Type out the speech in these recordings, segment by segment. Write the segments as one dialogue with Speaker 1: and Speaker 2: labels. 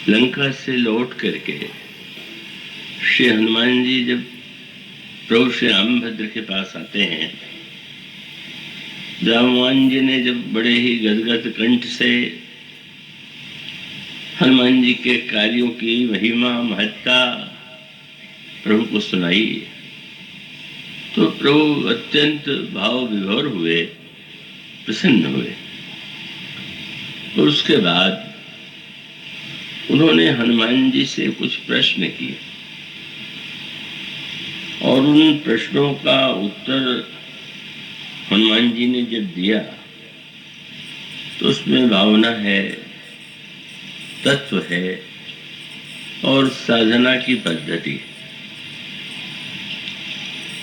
Speaker 1: लंका से लौट करके श्री हनुमान जी जब प्रभु श्री रामभद्र के पास आते हैं, रामवान जी ने जब बड़े ही गदगद कंठ से हनुमान जी के कार्यों की महिमा महत्ता प्रभु को सुनाई, तो प्रभु अत्यंत भाव विभोर हुए, प्रसन्न हुए। और उसके बाद उन्होंने हनुमान जी से कुछ प्रश्न किए और उन प्रश्नों का उत्तर हनुमान जी ने जब दिया तो उसमें भावना है, तत्व है और साधना की पद्धति।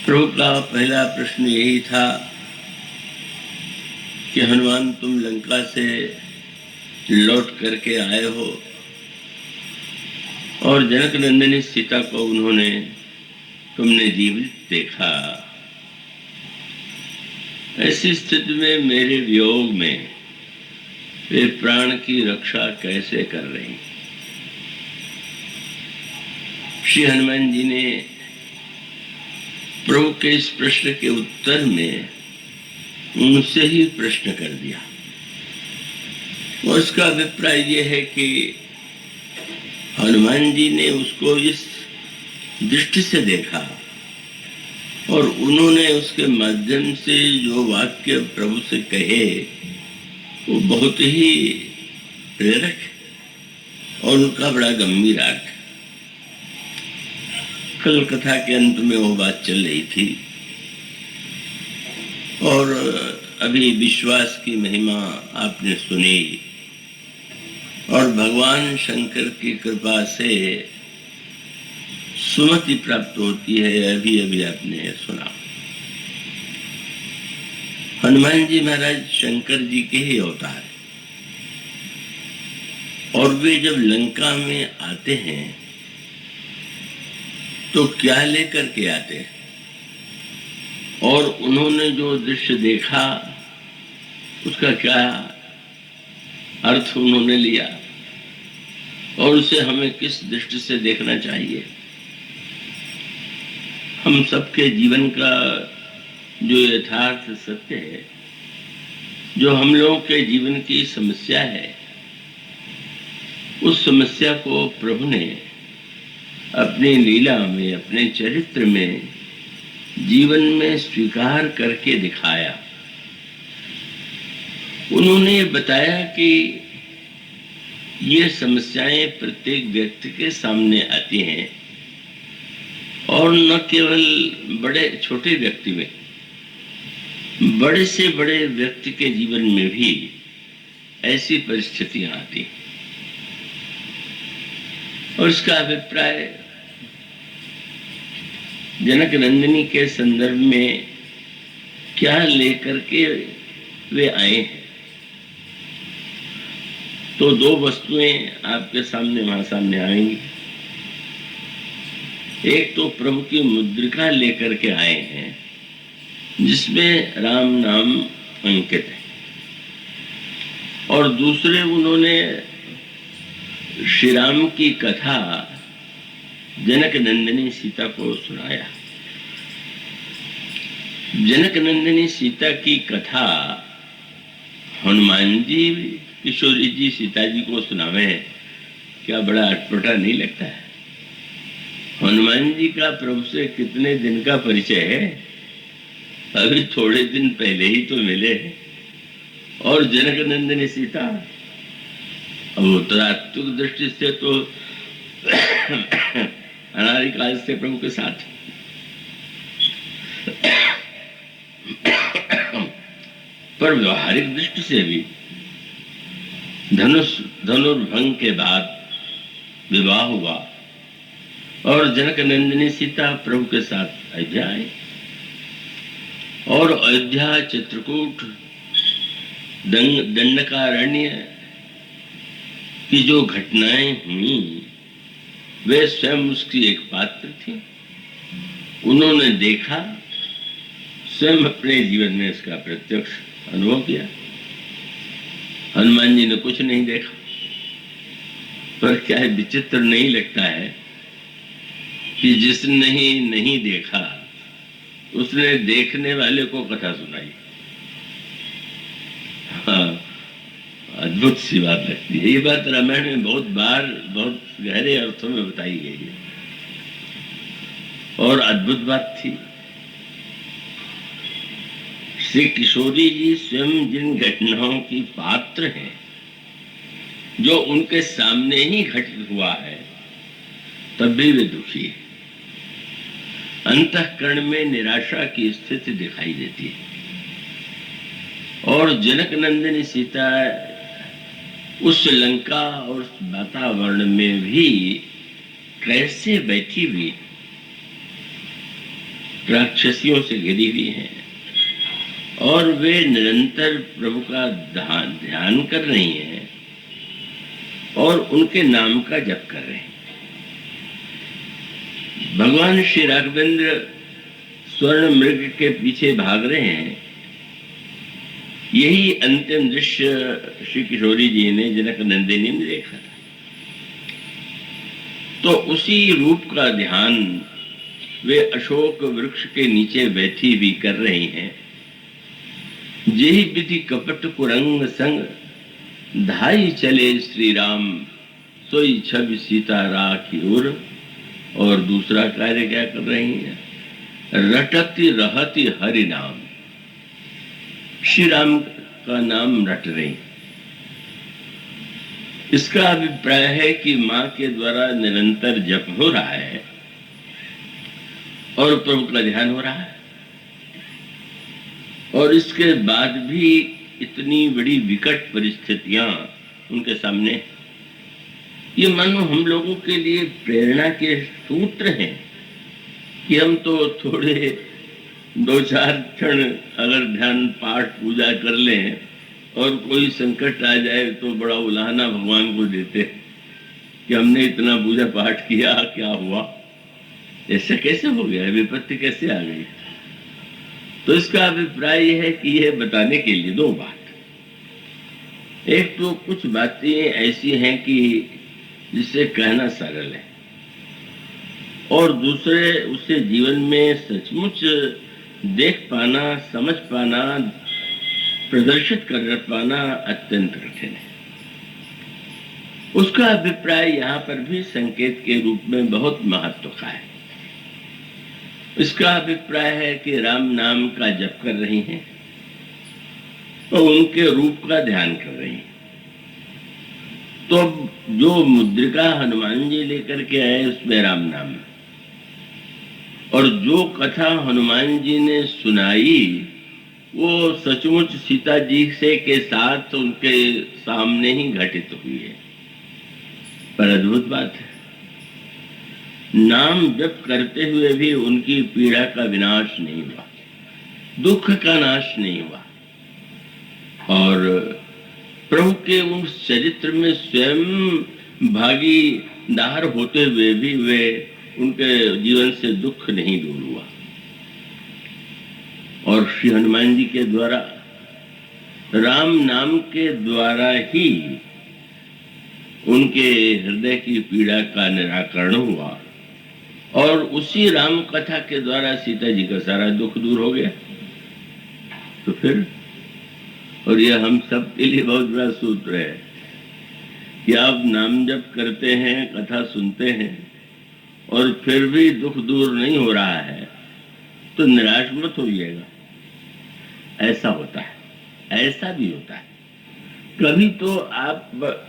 Speaker 1: प्रभु का पहला प्रश्न यही था कि हनुमान, तुम लंका से लौट करके आए हो और जनक नंदिनी सीता को तुमने जीवित देखा। ऐसी स्थिति में मेरे वियोग में वे प्राण की रक्षा कैसे कर रही? श्री हनुमान जी ने प्रभु के इस प्रश्न के उत्तर में उनसे ही प्रश्न कर दिया। और उसका अभिप्राय यह है कि हनुमान जी ने उसको इस दृष्टि से देखा और उन्होंने उसके माध्यम से जो वाक्य प्रभु से कहे वो बहुत ही प्रेरक और उनका बड़ा गंभीर अर्थ। कल कथा के अंत में वो बात चल रही थी और अभी विश्वास की महिमा आपने सुनी और भगवान शंकर की कृपा से सुमति प्राप्त होती है, अभी अभी आपने सुना। हनुमान जी महाराज शंकर जी के ही अवतार हैं और वे जब लंका में आते हैं तो क्या लेकर के आते हैं और उन्होंने जो दृश्य देखा उसका क्या अर्थ उन्होंने लिया और उसे हमें किस दृष्टि से देखना चाहिए। हम सबके जीवन का जो यथार्थ सत्य है, जो हम लोगों के जीवन की समस्या है, उस समस्या को प्रभु ने अपनी लीला में, अपने चरित्र में, जीवन में स्वीकार करके दिखाया। उन्होंने बताया कि ये समस्याएं प्रत्येक व्यक्ति के सामने आती हैं और न केवल बड़े छोटे व्यक्ति में, बड़े से बड़े व्यक्ति के जीवन में भी ऐसी परिस्थितियां आती। और इसका अभिप्राय जनक नंदिनी के संदर्भ में क्या लेकर के वे आए हैं, तो दो वस्तुएं आपके सामने वहां सामने आएंगी। एक तो प्रभु की मुद्रिका लेकर के आए हैं जिसमें राम नाम अंकित है और दूसरे उन्होंने श्री राम की कथा जनक नंदिनी सीता को सुनाया। जनक नंदिनी सीता की कथा हनुमान जी किशोरी जी सीता जी को सुनावे, क्या बड़ा अटपटा नहीं लगता है? हनुमान जी का प्रभु से कितने दिन का परिचय है, अभी थोड़े दिन पहले ही तो मिले हैं। और जनक नंदिनी सीता, अब उत्तरात्मक दृष्टि से तो अनादिकाल से प्रभु के साथ, पर व्यवहारिक दृष्टि से भी धनुर्भंग के बाद विवाह हुआ और जनक नंदिनी सीता प्रभु के साथ अयोध्या आई और अयोध्या, चित्रकूट, दंडकारण्य की जो घटनाएं हुई वे स्वयं उसकी एक पात्र थी। उन्होंने देखा, स्वयं अपने जीवन में इसका प्रत्यक्ष अनुभव किया। हनुमान जी ने कुछ नहीं देखा, पर क्या है, विचित्र नहीं लगता है कि जिसने नहीं देखा उसने देखने वाले को कथा सुनाई। हाँ, अद्भुत सी बात लगती है। ये बात रामायण में बहुत बार बहुत गहरे अर्थों में बताई गई है और अद्भुत बात थी। श्री किशोरी जी स्वयं जिन घटनाओं की पात्र हैं, जो उनके सामने ही घटित हुआ है, तब भी वे दुखी है। अंतःकरण में निराशा की स्थिति दिखाई देती है। और जनक नंदिनी सीता उस लंका और उस वातावरण में भी कैसे बैठी हुई, राक्षसियों से घिरी हुई हैं, और वे निरंतर प्रभु का ध्यान कर रही हैं और उनके नाम का जप कर रहे हैं। भगवान श्री राघवेंद्र स्वर्ण मृग के पीछे भाग रहे हैं। यही अंतिम दृश्य श्री किशोरी जी ने जनक नंदिनी ने देखा था। तो उसी रूप का ध्यान वे अशोक वृक्ष के नीचे बैठी भी कर रही हैं। जेहि विधि कपट कुरंग संग धाई चले श्री राम, सोई छवि सीता राखी उर। और दूसरा कार्य क्या कर रही हैं? रटती रहती हरि नाम, श्री राम का नाम रट रही। इसका अभिप्राय है कि मां के द्वारा निरंतर जप हो रहा है और प्रभु का ध्यान हो रहा है, और इसके बाद भी इतनी बड़ी विकट परिस्थितियां उनके सामने। ये मानो हम लोगों के लिए प्रेरणा के सूत्र हैं कि हम तो थोड़े 2-4 क्षण अगर ध्यान पाठ पूजा कर लें और कोई संकट आ जाए तो बड़ा उलाहना भगवान को देते कि हमने इतना पूजा पाठ किया, क्या हुआ, ऐसे कैसे हो गया, विपत्ति कैसे आ गई। तो इसका अभिप्राय यह है कि यह बताने के लिए 2 बात। एक तो कुछ बातें ऐसी हैं कि जिसे कहना सरल है, और दूसरे उसे जीवन में सचमुच देख पाना, समझ पाना, प्रदर्शित कर पाना अत्यंत कठिन है। उसका अभिप्राय यहाँ पर भी संकेत के रूप में बहुत महत्व का है। इसका अभिप्राय है कि राम नाम का जप कर रही हैं और उनके रूप का ध्यान कर रही हैं। तो जो मुद्रिका हनुमान जी लेकर के आए उसमें राम नाम है, और जो कथा हनुमान जी ने सुनाई वो सचमुच सीता जी से के साथ उनके सामने ही घटित हुई है। पर अद्भुत बात है, नाम जप करते हुए भी उनकी पीड़ा का विनाश नहीं हुआ, दुख का नाश नहीं हुआ, और प्रभु के उस चरित्र में स्वयं भागीदार होते हुए भी वे उनके जीवन से दुख नहीं दूर हुआ। और श्री हनुमान जी के द्वारा, राम नाम के द्वारा ही उनके हृदय की पीड़ा का निराकरण हुआ, और उसी राम कथा के द्वारा सीता जी का सारा दुख दूर हो गया। तो फिर, और यह हम सब के लिए बहुत बड़ा सूत्र है कि आप नाम जप करते हैं, कथा सुनते हैं, और फिर भी दुख दूर नहीं हो रहा है, तो निराश मत होइएगा। ऐसा होता है, ऐसा भी होता है। कभी तो आप बहुत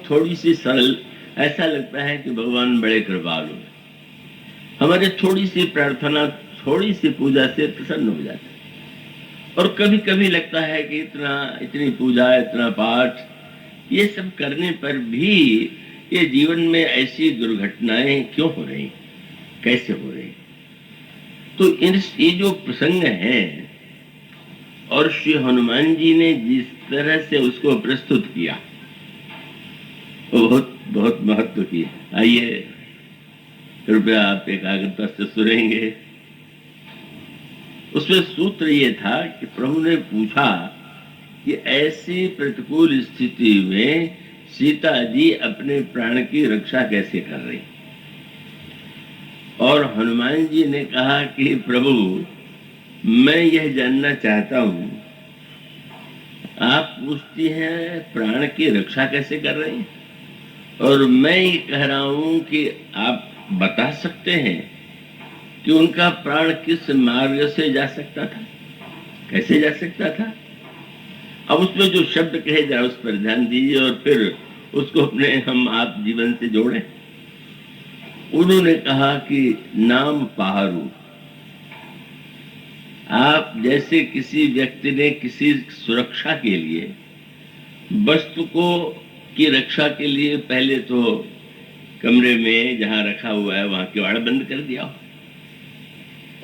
Speaker 1: थोड़ी सी सरल, ऐसा लगता है कि भगवान बड़े कृपालु हैं, हमारे थोड़ी सी प्रार्थना, थोड़ी सी पूजा से प्रसन्न हो जाते हैं। और कभी कभी लगता है कि इतनी पूजा, इतना पाठ, ये सब करने पर भी ये जीवन में ऐसी दुर्घटनाएं क्यों हो रही, कैसे हो रही। तो ये जो प्रसंग है, और श्री हनुमान जी ने जिस तरह से उसको प्रस्तुत किया, वो बहुत बहुत महत्व की। आइए कृपया आप एकाग्रता से सुनेंगे। उसमें सूत्र ये था कि प्रभु ने पूछा कि ऐसी प्रतिकूल स्थिति में सीता जी अपने प्राण की रक्षा कैसे कर रही। और हनुमान जी ने कहा कि प्रभु, मैं यह जानना चाहता हूं, आप पूछती हैं प्राण की रक्षा कैसे कर रही, और मैं ये कह रहा हूं कि आप बता सकते हैं कि उनका प्राण किस मार्ग से जा सकता था, कैसे जा सकता था। अब उसमें जो शब्द कहे जरा उस पर ध्यान दीजिए और फिर उसको अपने हम आप जीवन से जोड़ें। उन्होंने कहा कि नाम पाहरू। आप जैसे किसी व्यक्ति ने किसी सुरक्षा के लिए वस्तु को की रक्षा के लिए पहले तो कमरे में जहां रखा हुआ है वहां किवाड़ बंद कर दिया हो,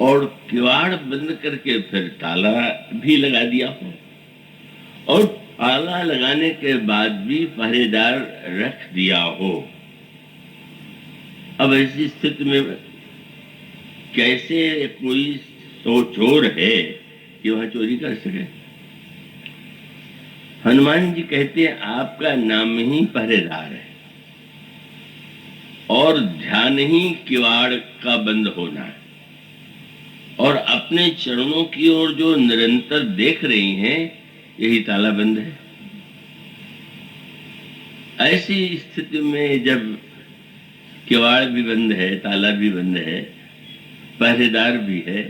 Speaker 1: और किवाड़ बंद करके फिर ताला भी लगा दिया हो, और ताला लगाने के बाद भी पहरेदार रख दिया हो। अब ऐसी स्थिति में कैसे कोई चोर है कि वहां चोरी कर सके। हनुमान जी कहते हैं आपका नाम ही पहरेदार है और ध्यान ही किवाड़ का बंद होना है, और अपने चरणों की ओर जो निरंतर देख रही हैं यही ताला बंद है। ऐसी स्थिति में जब किवाड़ भी बंद है, ताला भी बंद है, पहरेदार भी है,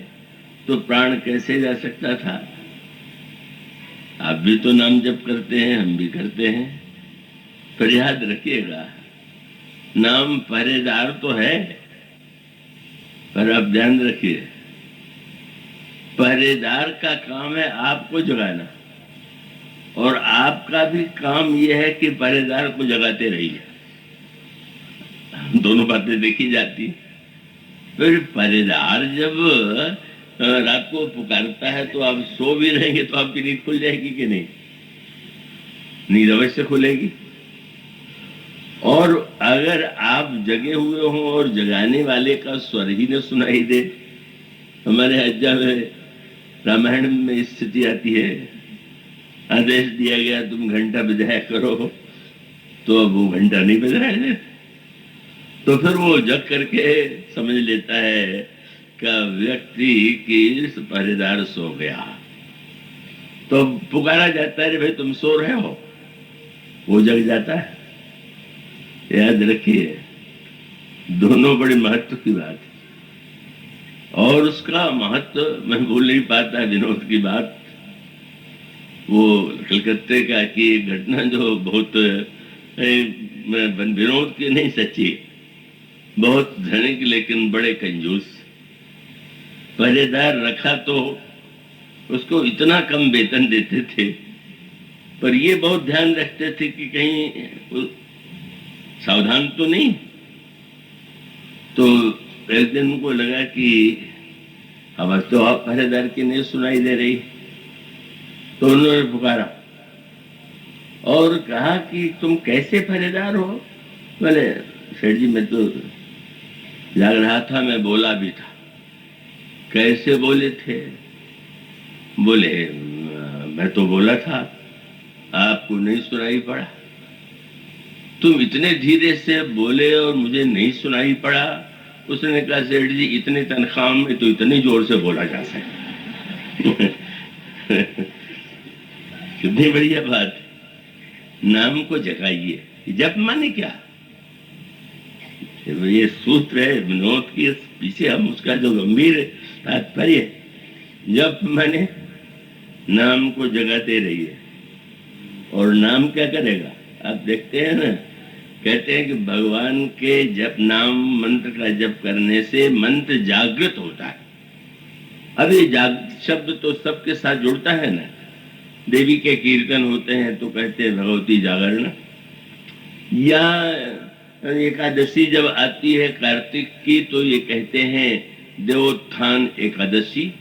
Speaker 1: तो प्राण कैसे जा सकता था। आप भी तो नाम जप करते हैं, हम भी करते हैं, पर याद रखिएगा नाम पहरेदार तो है, पर आप ध्यान रखिए पहरेदार का काम है आपको जगाना, और आपका भी काम यह है कि पहरेदार को जगाते रहिए। दोनों बातें देखी जाती। फिर पहरेदार जब रात को पुकारता है तो आप सो भी रहेंगे तो आपकी नींद खुल जाएगी कि नहीं? नींद अवश्य खुलेगी। और अगर आप जगे हुए हों और जगाने वाले का स्वर ही न सुनाई दे, हमारे अज्जा में रामायण में स्थिति आती है, आदेश दिया गया तुम घंटा बजाया करो, तो अब वो घंटा नहीं बज रहा है, तो फिर वो जग करके समझ लेता है कि व्यक्ति की पहरेदार सो गया, तो पुकारा जाता है भाई तुम सो रहे हो, वो जग जाता है। याद रखिए दोनों बड़े महत्व की बात है, और उसका महत्व मैं भूल नहीं पाता। विनोद की बात, वो कलकत्ते का की एक घटना जो बहुत विनोद की नहीं सच्ची, बहुत धनिक लेकिन बड़े कंजूस। पहरेदार रखा तो उसको इतना कम वेतन देते थे, पर ये बहुत ध्यान रखते थे कि कहीं सावधान तो नहीं। तो एक दिन उनको लगा कि आवाज तो आप पहरेदार की नहीं सुनाई दे रही, तो उन्होंने पुकारा और कहा कि तुम कैसे पहरेदार हो। बोले सेठ जी मैं तो जाग रहा था, मैं बोला भी था। कैसे बोले थे? बोले मैं तो बोला था, आपको नहीं सुनाई पड़ा। तुम इतने धीरे से बोले और मुझे नहीं सुनाई पड़ा। उसने कहा सेठ जी इतने तनख्वाह में तो इतने जोर से बोला जा सकता। कितनी बढ़िया बात। नाम को जगाइए। जप माने क्या? ये सूत्र है विनोद की, पीछे हम उसका जो गंभीर तात्पर्य, जप माने नाम को जगाते रहिए। और नाम क्या करेगा? आप देखते हैं ना, कहते हैं कि भगवान के जप नाम मंत्र का जप करने से मंत्र जागृत होता है। अब ये शब्द तो सबके साथ जुड़ता है ना। देवी के कीर्तन होते हैं तो कहते हैं भगवती जागरण, या एकादशी जब आती है कार्तिक की तो ये कहते हैं देवोत्थान एकादशी।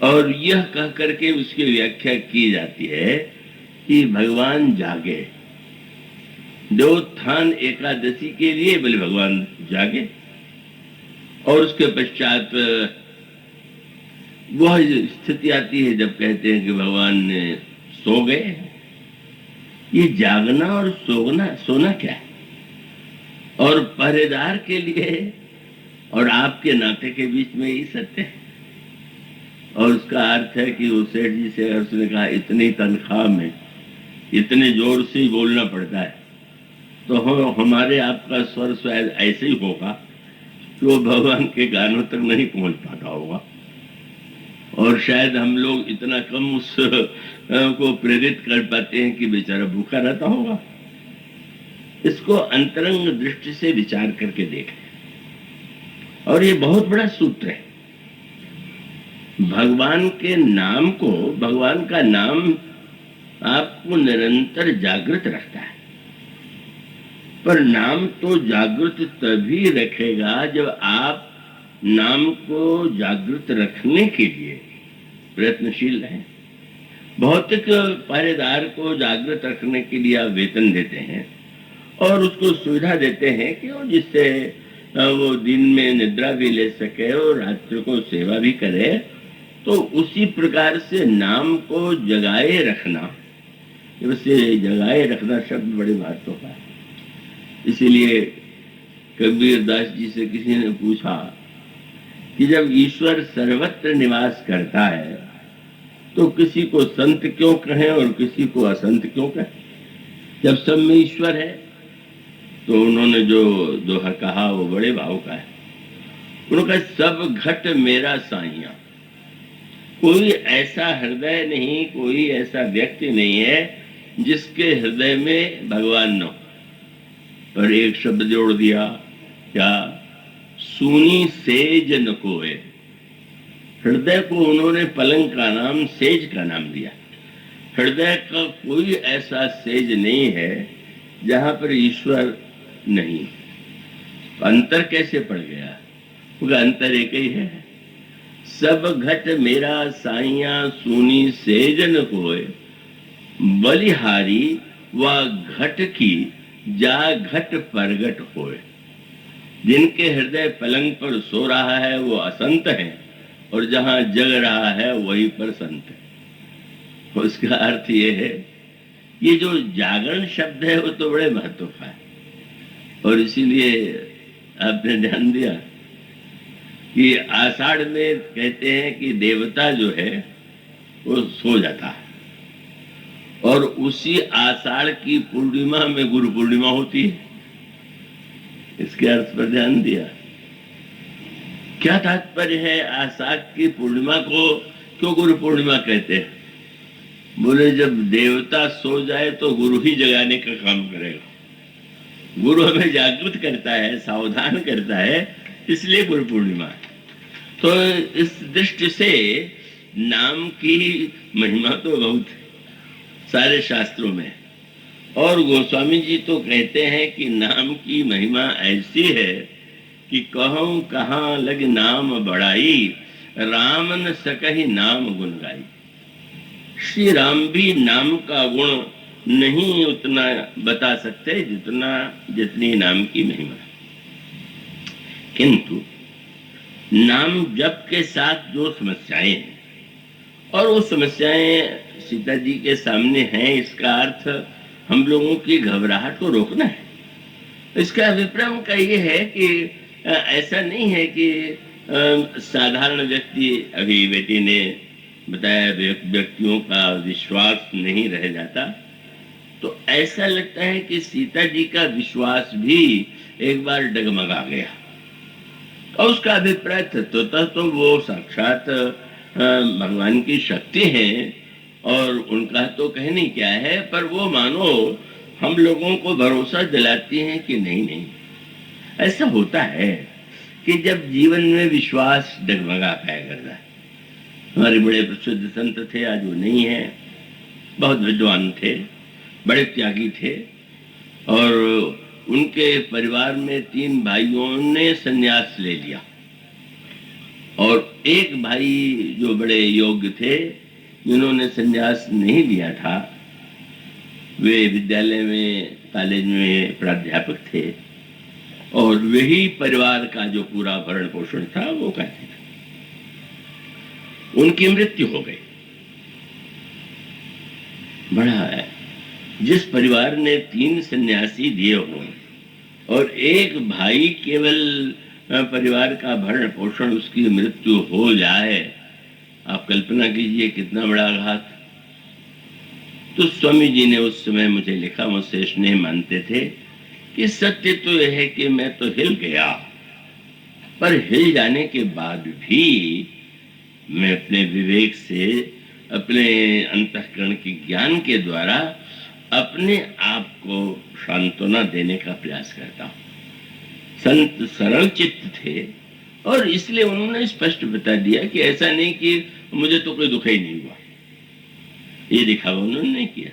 Speaker 1: और यह कह करके उसकी व्याख्या की जाती है कि भगवान जागे। देवोत्थान एकादशी के लिए बोले भगवान जागे, और उसके पश्चात वह स्थिति आती है जब कहते हैं कि भगवान ने सो गए। ये जागना और सोना क्या है? और पहरेदार के लिए और आपके नाते के बीच में यही सत्य है। और उसका अर्थ है कि वो सेठ जी से उसने कहा इतनी तनख्वाह में इतने जोर से ही बोलना पड़ता है, तो हमारे आपका स्वर शायद ऐसे ही होगा कि वो भगवान के गानों तक नहीं पहुंच पाता होगा, और शायद हम लोग इतना कम उस को प्रेरित कर पाते हैं कि बेचारा भूखा रहता होगा। इसको अंतरंग दृष्टि से विचार करके देखें, और ये बहुत बड़ा सूत्र है। भगवान के नाम को, भगवान का नाम आपको निरंतर जागृत रखता है, पर नाम तो जागृत तभी रखेगा जब आप नाम को जागृत रखने के लिए प्रयत्नशील रहें। भौतिक पहरेदार को जागृत रखने के लिए आप वेतन देते हैं और उसको सुविधा देते हैं कि वो जिससे वो दिन में निद्रा भी ले सके और रात्रि को सेवा भी करे। तो उसी प्रकार से नाम को जगाए रखना, वैसे जगाए रखना शब्द बड़े महत्व का है। इसीलिए कबीर दास जी से किसी ने पूछा कि जब ईश्वर सर्वत्र निवास करता है तो किसी को संत क्यों कहें और किसी को असंत क्यों कहें? जब सब में ईश्वर है। तो उन्होंने जो दोहा कहा वो बड़े भाव का है। उन्होंने कहा सब घट मेरा साइया। कोई ऐसा हृदय नहीं, कोई ऐसा व्यक्ति नहीं है जिसके हृदय में भगवान न हो। पर एक शब्द जोड़ दिया, क्या? सूनी सेज न कोय। हृदय को उन्होंने पलंग का नाम सेज का नाम दिया। हृदय का कोई ऐसा सेज नहीं है जहां पर ईश्वर नहीं। अंतर कैसे पड़ गया? क्योंकि अंतर एक ही है। सब घट मेरा साइया सूनी सेजन कोय, बलिहारी व घट की जा घट परगट होए। जिनके हृदय पलंग पर सो रहा है वो असंत है, और जहां जग रहा है वही पर संत है। उसका अर्थ ये है, ये जो जागरण शब्द है वो तो बड़े महत्व का है। और इसीलिए आपने ध्यान दिया कि आषाढ़ में कहते हैं कि देवता जो है वो सो जाता है, और उसी आषाढ़ की पूर्णिमा में गुरु पूर्णिमा होती है। इसके अर्थ पर ध्यान दिया। क्या तात्पर्य है? आषाढ़ की पूर्णिमा को क्यों गुरु पूर्णिमा कहते हैं? बोले जब देवता सो जाए तो गुरु ही जगाने का काम करेगा। गुरु हमें जागृत करता है, सावधान करता है, इसलिए गुरु पूर्णिमा है। तो इस दृष्टि से नाम की महिमा तो बहुत है सारे शास्त्रों में। और गोस्वामी जी तो कहते हैं कि नाम की महिमा ऐसी है कि कहूं कहाँ लग नाम बढ़ाई, राम न सकहि नाम गुण गाई। श्री राम भी नाम का गुण नहीं उतना बता सकते जितनी नाम की महिमा। किंतु नाम जप के साथ जो समस्याएं हैं, और वो समस्याएं सीता जी के सामने हैं, इसका अर्थ हम लोगों की घबराहट को रोकना है। इसका अभिप्राय उनका ये है कि ऐसा नहीं है कि साधारण व्यक्ति, अभी बेटी ने बताया, व्यक्तियों का विश्वास नहीं रह जाता। तो ऐसा लगता है कि सीता जी का विश्वास भी एक बार डगमगा गया, और उसका अभिप्राय तत्वतः तो वो साक्षात भगवान की शक्ति है, और उनका तो कहने क्या है, पर वो मानो हम लोगों को भरोसा दिलाती हैं कि नहीं। ऐसा होता है कि जब जीवन में विश्वास डगमगा पाया करता है। हमारे बड़े प्रसिद्ध संत थे, आज वो नहीं है, बहुत विद्वान थे, बड़े त्यागी थे, और उनके परिवार में 3 भाइयों ने संन्यास ले लिया, और एक भाई जो बड़े योग्य थे, जिन्होंने संन्यास नहीं लिया था, वे विद्यालय में, कॉलेज में प्राध्यापक थे, और वही परिवार का जो पूरा भरण पोषण था वो करते थे। उनकी मृत्यु हो गई। बड़ा जिस परिवार ने 3 सन्यासी दिए हों और एक भाई केवल परिवार का भरण पोषण, उसकी मृत्यु हो जाए, आप कल्पना कीजिए कितना बड़ा आघात। तो स्वामी जी ने उस समय मुझे लिखा, मुझसे स्नेह मानते थे कि सत्य तो यह है कि मैं तो हिल गया, पर हिल जाने के बाद भी मैं अपने विवेक से, अपने अंतःकरण के ज्ञान के द्वारा अपने आप को सांत्वना देने का प्रयास करता हूं। संत सरल चित्त थे और इसलिए उन्होंने स्पष्ट बता दिया कि ऐसा नहीं कि मुझे तो कोई दुख ही नहीं हुआ, ये दिखावा उन्होंने नहीं किया।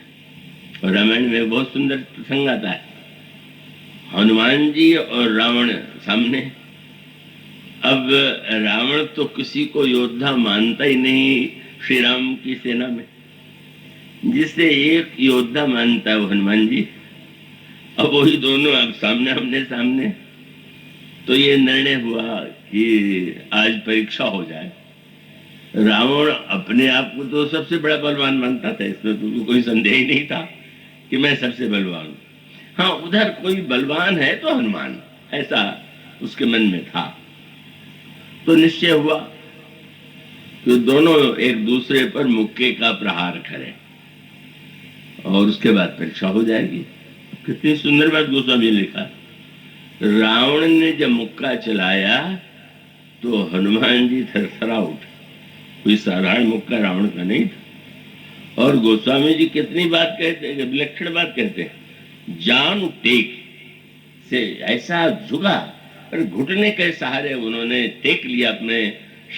Speaker 1: और रामायण में बहुत सुंदर प्रसंग आता है, हनुमान जी और रावण सामने। अब रावण तो किसी को योद्धा मानता ही नहीं श्री राम की सेना में, जिसे एक योद्धा मानता है वो हनुमान जी। अब वही दोनों अब सामने आमने सामने। तो ये निर्णय हुआ कि आज परीक्षा हो जाए। रावण अपने आप को तो सबसे बड़ा बलवान मानता था, इसमें तो कोई संदेह ही नहीं था कि मैं सबसे बलवान हूं। हाँ, उधर कोई बलवान है तो हनुमान, ऐसा उसके मन में था। तो निश्चय हुआ कि दोनों एक दूसरे पर मुक्के का प्रहार करें और उसके बाद परीक्षा हो जाएगी। कितनी सुंदर बात गोस्वामी ने लिखा। रावण ने जब मुक्का चलाया तो हनुमान जी थरथरा उठे। कोई साधारण मुक्का रावण का नहीं था। और गोस्वामी जी कितनी बात कहते हैं, विलक्षण बात कहते हैं, जान टेक से ऐसा झुका और घुटने के सहारे उन्होंने टेक लिया अपने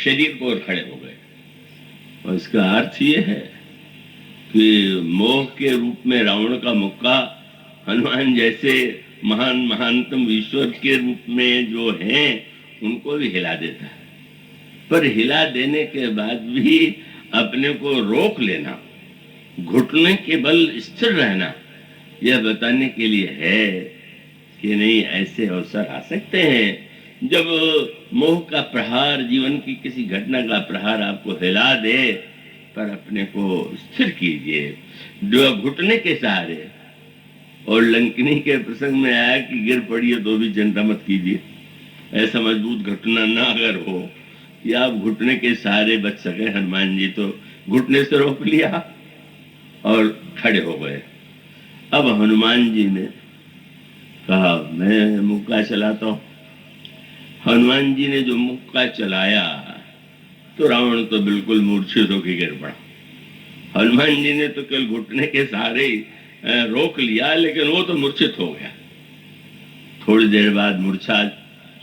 Speaker 1: शरीर को और खड़े हो गए। और इसका अर्थ ये है कि मोह के रूप में रावण का मुक्का हनुमान जैसे महान महानतम ईश्वर के रूप में जो हैं उनको भी हिला देता है। पर हिला देने के बाद भी अपने को रोक लेना, घुटने के बल स्थिर रहना, यह बताने के लिए है कि नहीं, ऐसे अवसर आ सकते हैं जब मोह का प्रहार, जीवन की किसी घटना का प्रहार आपको हिला दे, पर अपने को स्थिर कीजिए जो घुटने के सहारे। और लंकिनी के प्रसंग में आया कि गिर पड़िए तो भी चिंता मत कीजिए। ऐसा मजबूत घटना ना अगर हो कि आप घुटने के सहारे बच सके, हनुमान जी तो घुटने से रोक लिया और खड़े हो गए। अब हनुमान जी ने कहा मैं मुक्का चलाता हूं। हनुमान जी ने जो मुक्का चलाया तो रावण तो बिल्कुल मूर्छित होकर गिर पड़ा। हनुमान जी ने तो केवल घुटने के सहारे रोक लिया, लेकिन वो तो मूर्छित हो गया। थोड़ी देर बाद मूर्छा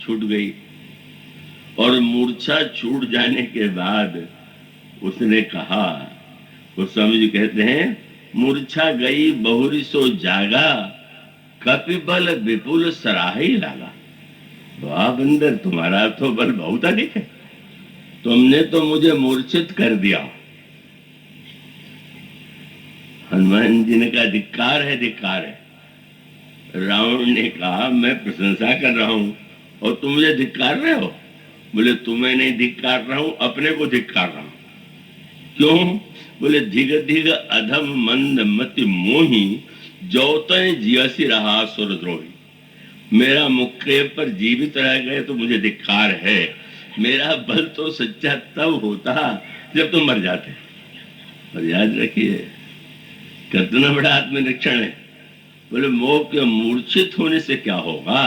Speaker 1: छूट गई और मूर्छा छूट जाने के बाद उसने कहा, गोस्वामी जी कहते हैं, मूर्छा गई बहुरी सो जागा, कपिबल विपुल सराही लागा। वाह बंदर, तुम्हारा तो बल बहुत अधिक है, तुमने तो मुझे मूर्छित कर दिया। हनुमान जी ने कहा धिक्कार है, धिक्कार है। रावण ने कहा मैं प्रशंसा कर रहा हूं और तुम मुझे धिक्कार रहे हो। बोले तुम्हें नहीं धिक्कार रहा हूं, अपने को धिक्कार रहा हूं। क्यों? बोले धिग धिग अधम मंद मति मोही, जौतय जियसी रहा सुरद्रोही। मेरा मुक्के पर जीवित रह गए तो मुझे धिक्कार है। मेरा बल तो सच्चा तब होता जब तुम मर जाते। और याद रखिए कितना बड़ा आत्मनिरीक्षण है। बोले मोह के मूर्छित होने से क्या होगा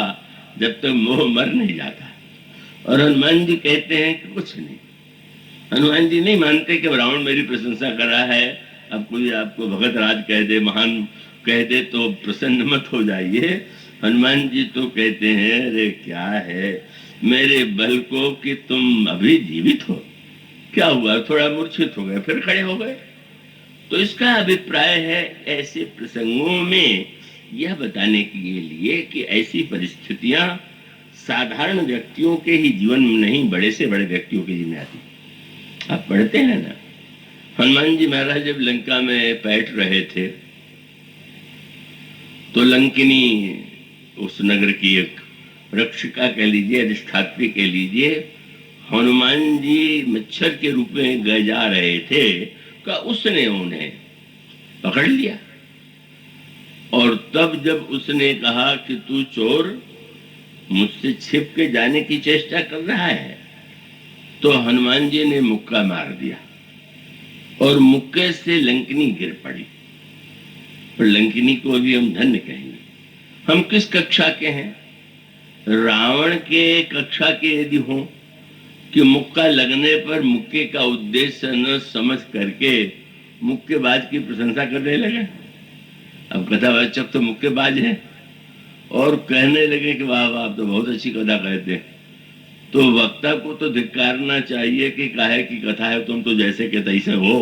Speaker 1: जब तक मोह मर नहीं जाता। और हनुमान जी कहते हैं कि कुछ नहीं। हनुमान जी नहीं मानते कि रावण मेरी प्रशंसा कर रहा है, अब कोई आपको भगत राज कह दे, महान कह दे तो प्रसन्न मत हो जाइए। हनुमान जी तो कहते हैं अरे क्या है मेरे बल को कि तुम अभी जीवित हो। क्या हुआ, थोड़ा मूर्छित हो गए फिर खड़े हो गए। तो इसका अभिप्राय है ऐसे प्रसंगों में यह बताने के लिए कि ऐसी परिस्थितियां साधारण व्यक्तियों के ही जीवन में नहीं, बड़े से बड़े व्यक्तियों के जीवन में आती। आप पढ़ते हैं ना, हनुमान जी महाराज जब लंका में बैठ रहे थे तो लंकिनी उस नगर की एक रक्षिका कह लीजिए, अधिष्ठात्री कह लीजिए, हनुमान जी मच्छर के रूप में जा रहे थे का उसने उन्हें पकड़ लिया और तब जब उसने कहा कि तू चोर मुझसे छिप के जाने की चेष्टा कर रहा है, तो हनुमान जी ने मुक्का मार दिया और मुक्के से लंकिनी गिर पड़ी। और लंकिनी को भी हम धन्य कहेंगे। हम किस कक्षा के हैं? रावण के कक्षा के यदि हों कि मुक्का लगने पर मुक्के का उद्देश्य न समझ करके मुक्केबाज की प्रशंसा करने लगे। अब कथावाचक तो मुक्केबाज है और कहने लगे कि वाह वाह, आप तो बहुत अच्छी कथा कहते हैं। तो वक्ता को तो धिक्कारना चाहिए कि काहे की कथा है, तुम तो जैसे के तैसे हो,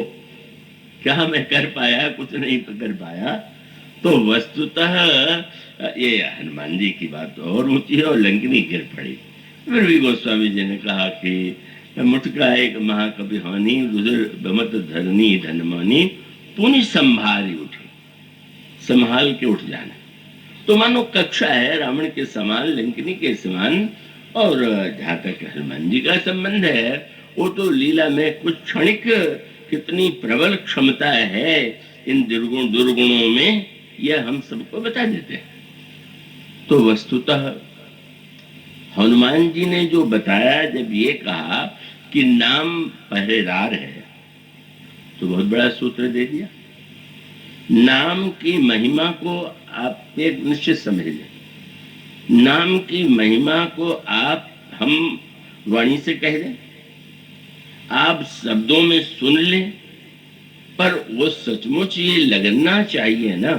Speaker 1: क्या मैं कर पाया? कुछ नहीं कर पाया। तो वस्तुतः ये हनुमान जी की बात और ऊंची है और लंकिनी गिर पड़ी। फिर भी गोस्वामी जी ने कहा कि मुठका एक महाकवि हानि बमत धरनी धनमानी पुनि संभारी उठे, संभाल के उठ जाना। तो मानो कक्षा है रावण के समान, लंकिनी के समान। और जहां तक हनुमान जी का संबंध है, वो तो लीला में कुछ क्षणिक कितनी प्रबल क्षमता है इन दुर्गुणों में, यह हम सबको बता देते हैं। तो वस्तुतः हनुमान जी ने जो बताया, जब ये कहा कि नाम पहरेदार है, तो बहुत बड़ा सूत्र दे दिया। नाम की महिमा को आप एक निश्चित समझ लें। नाम की महिमा को आप हम वाणी से कह दें, आप शब्दों में सुन लें, पर वो सचमुच ये लगना चाहिए ना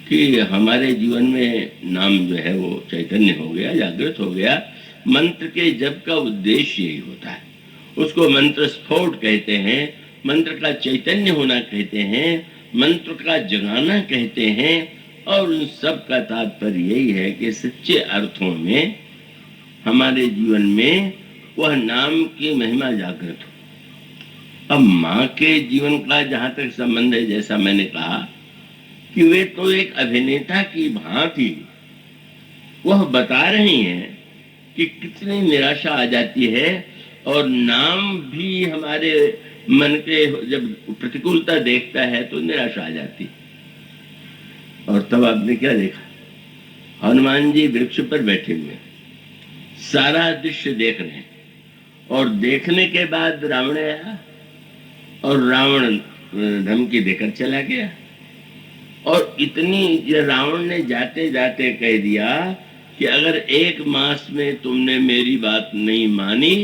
Speaker 1: कि हमारे जीवन में नाम जो है वो चैतन्य हो गया, जागृत हो गया। मंत्र के जप का उद्देश्य यही होता है। उसको मंत्र स्फोट कहते हैं, मंत्र का चैतन्य होना कहते हैं, मंत्र का जगाना कहते हैं। और उन सब का तात्पर्य यही है कि सच्चे अर्थों में हमारे जीवन में वह नाम की महिमा जागृत हो। अब माँ के जीवन का जहां तक संबंध है, जैसा मैंने कहा कि वे तो एक अभिनेता की भांति वह बता रही हैं कि कितनी निराशा आ जाती है, और नाम भी हमारे मन के जब प्रतिकूलता देखता है तो निराशा आ जाती है। और तब आपने क्या देखा? हनुमान जी वृक्ष पर बैठे हुए सारा दृश्य देख रहे हैं, और देखने के बाद रावण आया और रावण धमकी देकर चला गया। और इतनी रावण ने जाते जाते कह दिया कि अगर 1 मास में तुमने मेरी बात नहीं मानी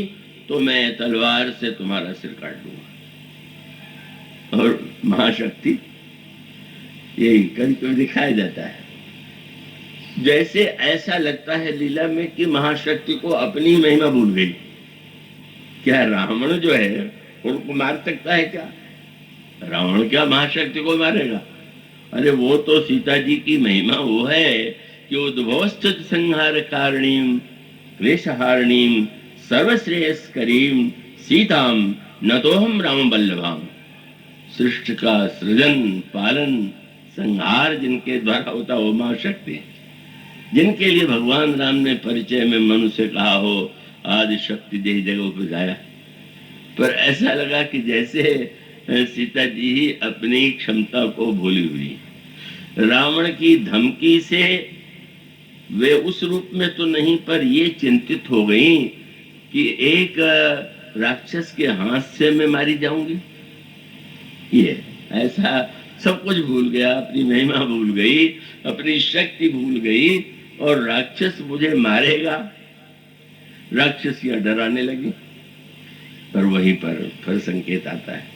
Speaker 1: तो मैं तलवार से तुम्हारा सिर काट दूंगा। और महाशक्ति यही कभी कभी दिखाया जाता है। जैसे ऐसा लगता है लीला में कि महाशक्ति को अपनी महिमा भूल गई। क्या रावण जो है उनको मार सकता है क्या? रावण क्या महाशक्ति को मारेगा? अरे वो तो सीता जी की महिमा वो है कि उद्भवस्थित संहार कारणीम क्लेशहारणीम सर्वश्रेयस्करीम सीताम न तो हम राम बल्लभाम। सृष्टि का सृजन पालन संहार जिनके द्वारा होता वो महाशक्ति, जिनके लिए भगवान राम ने परिचय में मनुष्य कहा हो आदि शक्ति दे जगह पर गाया। पर ऐसा लगा कि जैसे सीता जी ही अपनी क्षमता को भूली हुई। रावण की धमकी से वे उस रूप में तो नहीं, पर ये चिंतित हो गई कि एक राक्षस के हाथ से मैं मारी जाऊंगी। ये ऐसा सब कुछ भूल गया, अपनी महिमा भूल गई, अपनी शक्ति भूल गई, और राक्षस मुझे मारेगा। राक्षसियां डराने लगी। पर वहीं पर फिर संकेत आता है।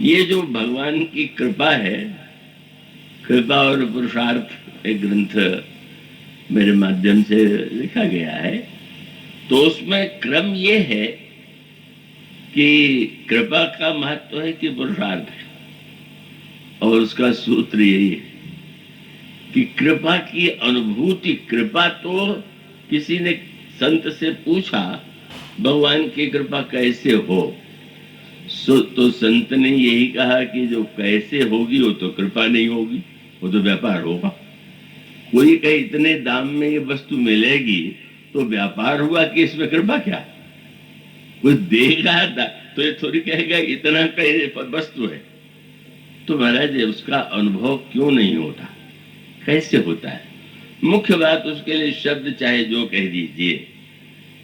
Speaker 1: ये जो भगवान की कृपा है, कृपा और पुरुषार्थ एक ग्रंथ मेरे माध्यम से लिखा गया है, तो उसमें क्रम ये है कि कृपा का महत्व है कि पुरुषार्थ है। और उसका सूत्र यही है कि कृपा की अनुभूति, कृपा तो किसी ने संत से पूछा भगवान की कृपा कैसे हो, तो संत ने यही कहा कि जो कैसे होगी वो तो कृपा नहीं होगी, वो तो व्यापार होगा। कोई कहे इतने दाम में ये वस्तु मिलेगी तो व्यापार हुआ कि इसमें कृपा क्या? कोई देगा तो ये थोड़ी कहेगा इतना का वस्तु है। तो महाराज उसका अनुभव क्यों नहीं होता, कैसे होता है? मुख्य बात उसके लिए शब्द चाहे जो कह दीजिए,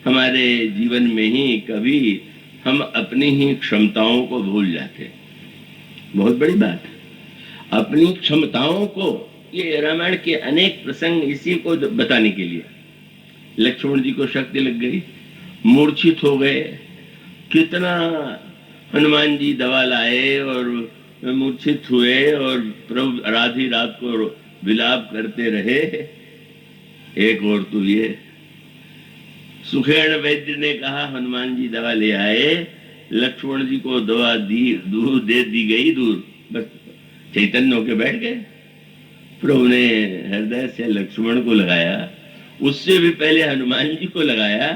Speaker 1: हमारे जीवन में ही कभी हम अपनी ही क्षमताओं को भूल जाते हैं। बहुत बड़ी बात है अपनी क्षमताओं को। ये रामायण के अनेक प्रसंग इसी को बताने के लिए। लक्ष्मण जी को शक्ति लग गई, मूर्छित हो गए, कितना हनुमान जी दवा लाए और मूर्छित हुए और प्रभु आधी रात को विलाप करते रहे। एक और तो ये सुखेण वैद्य ने कहा हनुमान जी दवा ले आए, लक्ष्मण जी को दवा दी, दूर दे दी गई, दूर बस चैतन्य होके बैठ गए। प्रभु ने हृदय से लक्ष्मण को लगाया, उससे भी पहले हनुमान जी को लगाया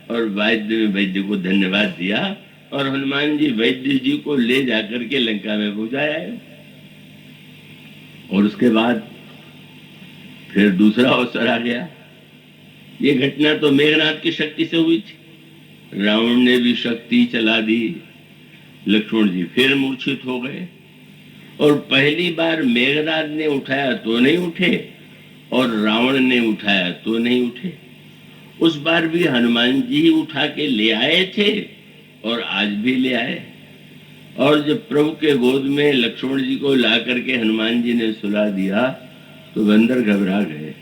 Speaker 1: और वैद्य को धन्यवाद दिया और हनुमान जी वैद्य जी को ले जाकर के लंका में पहुंचाया। और उसके बाद फिर दूसरा अवसर आ गया। ये घटना तो मेघनाथ की शक्ति से हुई थी। रावण ने भी शक्ति चला दी, लक्ष्मण जी फिर मूर्छित हो गए और पहली बार मेघनाथ ने उठाया तो नहीं उठे और रावण ने उठाया तो नहीं उठे। उस बार भी हनुमान जी उठा के ले आए थे और आज भी ले आए। और जब प्रभु के गोद में लक्ष्मण जी को ला करके हनुमान जी ने सुला दिया तो बंदर घबरा गए।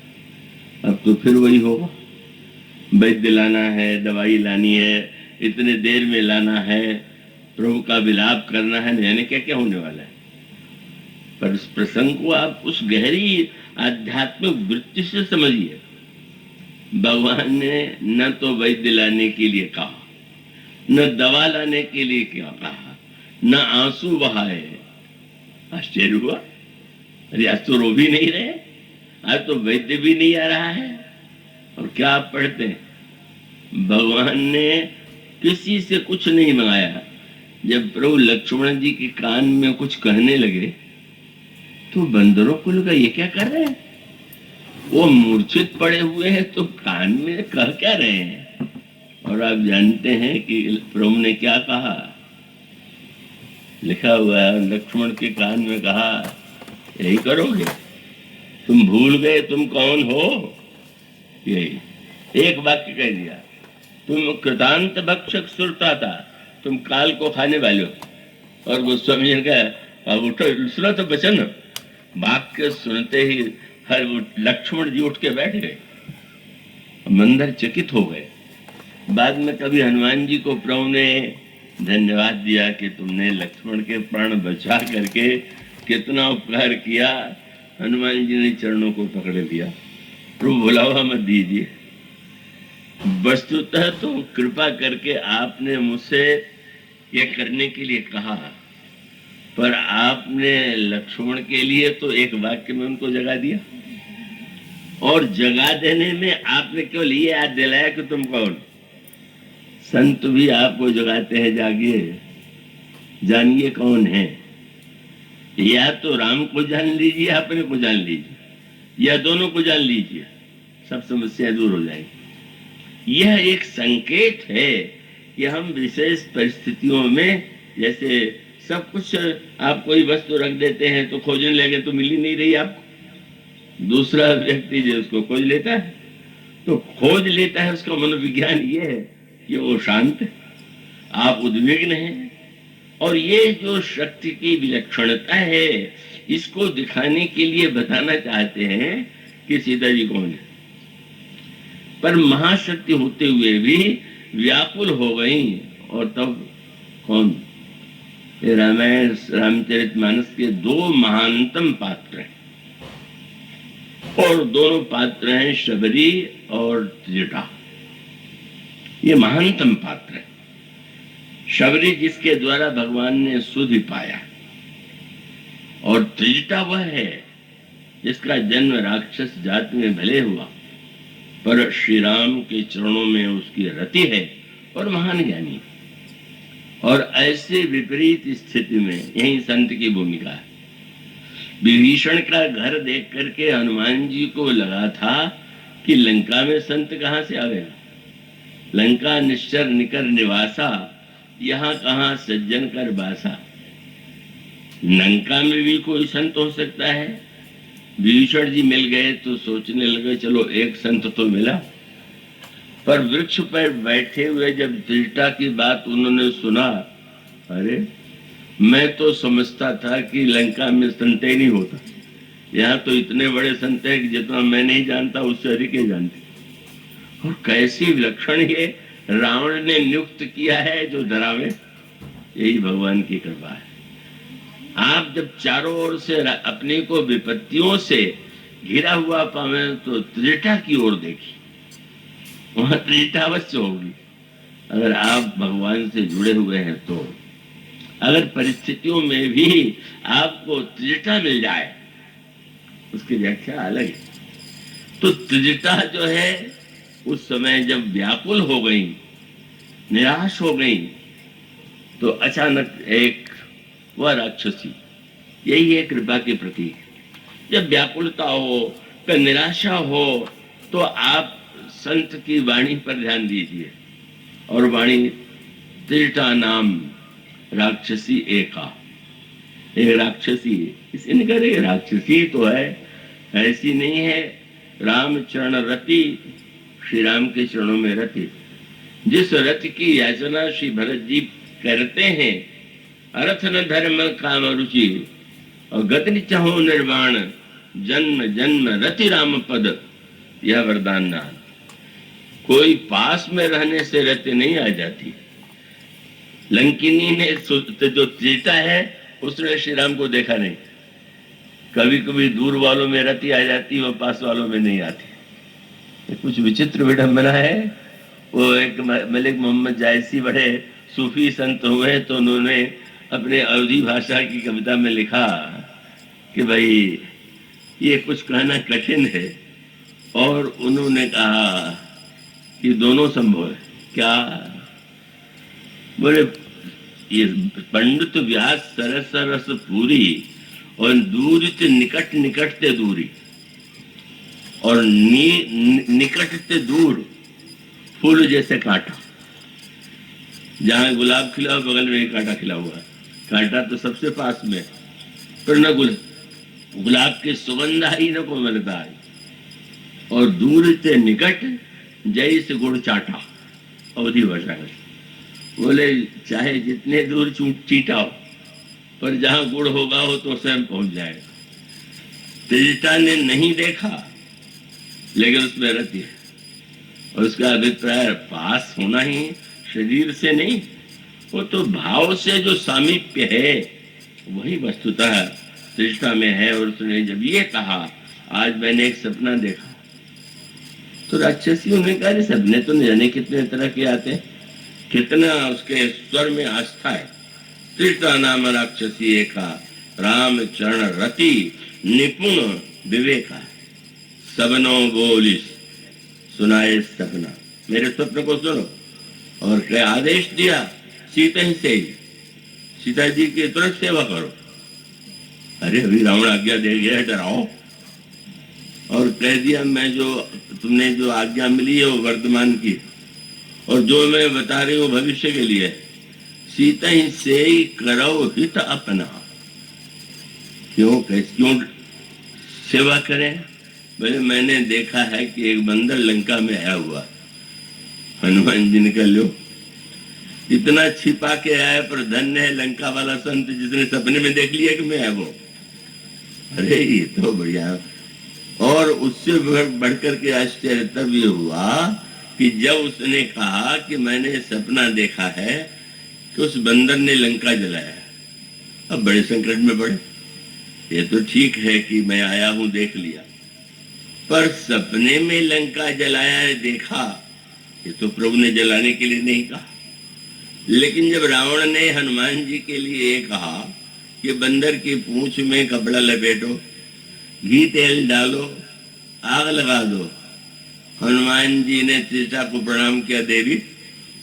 Speaker 1: अब तो फिर वही होगा, वैद्य लाना है, दवाई लानी है, इतने देर में लाना है, प्रभु का विलाप करना है, यानी क्या क्या होने वाला है। पर इस प्रसंग को आप उस गहरी आध्यात्मिक वृत्ति से समझिए। भगवान ने न तो वैद्य लाने के लिए कहा, न दवा लाने के लिए क्या कहा, न आंसू बहाए। आश्चर्य हुआ, अरे आज तो रो भी नहीं रहे, आज तो वैद्य भी नहीं आ रहा है। और क्या आप पढ़ते हैं, भगवान ने किसी से कुछ नहीं मंगाया। जब प्रभु लक्ष्मण जी के कान में कुछ कहने लगे तो बंदरों को लगा ये क्या कर रहे हैं, वो मूर्छित पड़े हुए हैं तो कान में कह क्या रहे हैं। और आप जानते हैं कि प्रभु ने क्या कहा, लिखा हुआ है, लक्ष्मण के कान में कहा यही करोगे, तुम भूल गए तुम कौन हो। यही एक वाक्य कह दिया, तुम कृतांत भक्षक सुरता था, तुम काल को खाने वाले हो। और गोस्वामी ने कहा अब उठो, सुनो तो बचन। वाक्य सुनते ही हर लक्ष्मण जी उठ के बैठ गए, मंदर चकित हो गए। बाद में कभी हनुमान जी को प्रभु ने धन्यवाद दिया कि तुमने लक्ष्मण के प्राण बचा करके कितना उपकार किया। हनुमान जी ने चरणों को पकड़ लिया, प्रभु बुलावा मत दीजिए, वस्तुतः तो कृपा करके आपने मुझसे ये करने के लिए कहा, पर आपने लक्ष्मण के लिए तो एक वाक्य में उनको जगा दिया और जगा देने में आपने केवल ये याद दिलाया कि तुम कौन। संत भी आपको जगाते हैं, जागिए, जानिए कौन है। या तो राम को जान लीजिए, अपने को जान लीजिए, या दोनों को जान लीजिए, सब समस्याएं दूर हो जाएंगी। यह एक संकेत है कि हम विशेष परिस्थितियों में, जैसे सब कुछ आप कोई वस्तु रख देते हैं तो खोजने लगे तो मिल ही नहीं रही आपको, दूसरा व्यक्ति जो उसको खोज लेता है, तो खोज लेता है, उसका मनोविज्ञान ये है कि वो शांत है, आप उद्विग्न हैं। और ये जो शक्ति की विलक्षणता है, इसको दिखाने के लिए बताना चाहते हैं कि सीता जी कौन है। पर महाशक्ति होते हुए भी व्याकुल हो गई। और तब कौन, ये रामायण रामचरितमानस के दो महानतम पात्र हैं, और दोनों पात्र हैं शबरी और त्रिजटा। ये महानतम पात्र है। शबरी जिसके द्वारा भगवान ने सुधि पाया, और त्रिजटा वह है जिसका जन्म राक्षस जाति में भले हुआ, पर श्री राम के चरणों में उसकी रति है और महान ज्ञानी। और ऐसे विपरीत स्थिति में यही संत की भूमिका है। विभीषण का घर देख करके हनुमान जी को लगा था कि लंका में संत कहाँ से आ गया, लंका निश्चर निकर निवासा, यहाँ कहाँ सज्जन कर बासा। लंका में भी कोई संत हो सकता है। विभीषण जी मिल गए तो सोचने लगे चलो एक संत तो मिला, पर वृक्ष पर बैठे हुए जब त्रिजटा की बात उन्होंने सुना, अरे मैं तो समझता था कि लंका में संत ही नहीं होता, यहाँ तो इतने बड़े संत है कि जितना मैं नहीं जानता उससे अधिक ही जानते। और कैसी विलक्षण ये रावण ने नियुक्त किया है जो डरावे, यही भगवान की कृपा है। आप जब चारों ओर से अपने को विपत्तियों से घिरा हुआ पावे तो त्रिजटा की ओर देखी, वहां त्रिजटा अवश्य होगी। अगर आप भगवान से जुड़े हुए हैं तो अगर परिस्थितियों में भी आपको त्रिजटा मिल जाए, उसकी व्याख्या अलग है। तो त्रिजटा जो है उस समय जब व्याकुल हो गई, निराश हो गई, तो अचानक एक वह राक्षसी, यही है कृपा के प्रतीक। जब व्याकुलता हो, फिर निराशा हो, तो आप संत की वाणी पर ध्यान दीजिए। और वाणी त्रिजटा नाम राक्षसी एका, एक राक्षसी, इसे करे राक्षसी तो है, ऐसी नहीं है। राम चरण रति, श्री राम के चरणों में रति। जिस रथ की याचना श्री भरत जी करते हैं, अर्थ न धर्म काम रुचि और गति चाहो निर्वाण, जन्म जन्म रति राम पद, यह वरदान नाम। कोई पास में रहने से रति नहीं आ जाती। लंकिनी ने जो त्रिजटा है उसने श्री राम को देखा नहीं। कभी कभी दूर वालों में रति आ जाती, वो पास वालों में नहीं आती। कुछ विचित्र विडंबना है। वो एक मलिक मोहम्मद जायसी बड़े सूफी संत हुए, तो उन्होंने अपने अवधी भाषा की कविता में लिखा कि भाई ये कुछ कहना कठिन है, और उन्होंने कहा कि दोनों संभव है। क्या बोले, ये पंडित व्यास सरस रस पूरी और दूर से निकट निकट से दूरी, और निकट से दूर फूल जैसे कांटा। जहां गुलाब खिला हो बगल में कांटा खिला हुआ है, कांटा तो सबसे पास में, पर न गुलाब की सुगंध आई न कोमलता आई। और दूर से निकट जैसे गुड़ चाटा, अवधि भाषा में बोले चाहे जितने दूर चीटा हो, पर जहां गुड़ होगा हो तो स्वयं पहुंच जाएगा। त्रिजटा ने नहीं देखा, लेकिन उसमें रति है, और उसका अभिप्राय पास होना ही, शरीर से नहीं, वो तो भाव से जो सामीप्य है वही वस्तुतः त्रिजटा में है। और उसने जब ये कहा आज मैंने एक सपना देखा, तो राक्षसियों ने कहा सपने तो न जाने कितने तरह के आते हैं, कितना उसके स्वर में आस्था है। त्रिजटा नाम राक्षसी एका, राम चरण रति निपुण विवेका, सबनो बोलिस सुनाए सपना, मेरे स्वप्न को सुनो। और क्या आदेश दिया, सीता ही से सीता जी की तुरंत सेवा करो। अरे अभी रावण आज्ञा दे गया, डराओ। और कह दिया मैं जो तुमने जो आज्ञा मिली है वो वर्तमान की, और जो मैं बता रही हूँ भविष्य के लिए। सीता ही से करो हित अपना। क्यों सेवा करें? बोले मैंने देखा है कि एक बंदर लंका में आया हुआ। हनुमान जी निकल लो, इतना छिपा के आया, पर धन्य है लंका वाला संत जिसने सपने में देख लिया कि मैं है वो। अरे ये तो बढ़िया। और उससे बढ़कर के आश्चर्य तब ये हुआ कि जब उसने कहा कि मैंने सपना देखा है कि उस बंदर ने लंका जलाया। अब बड़े संकट में पड़े। ये तो ठीक है कि मैं आया हूं, देख लिया, पर सपने में लंका जलाया है देखा, ये तो प्रभु ने जलाने के लिए नहीं कहा। लेकिन जब रावण ने हनुमान जी के लिए ये कहा कि बंदर की पूंछ में कपड़ा लपेटो, घी तेल डालो, आग लगा दो, हनुमान जी ने त्रिजटा को प्रणाम किया, देवी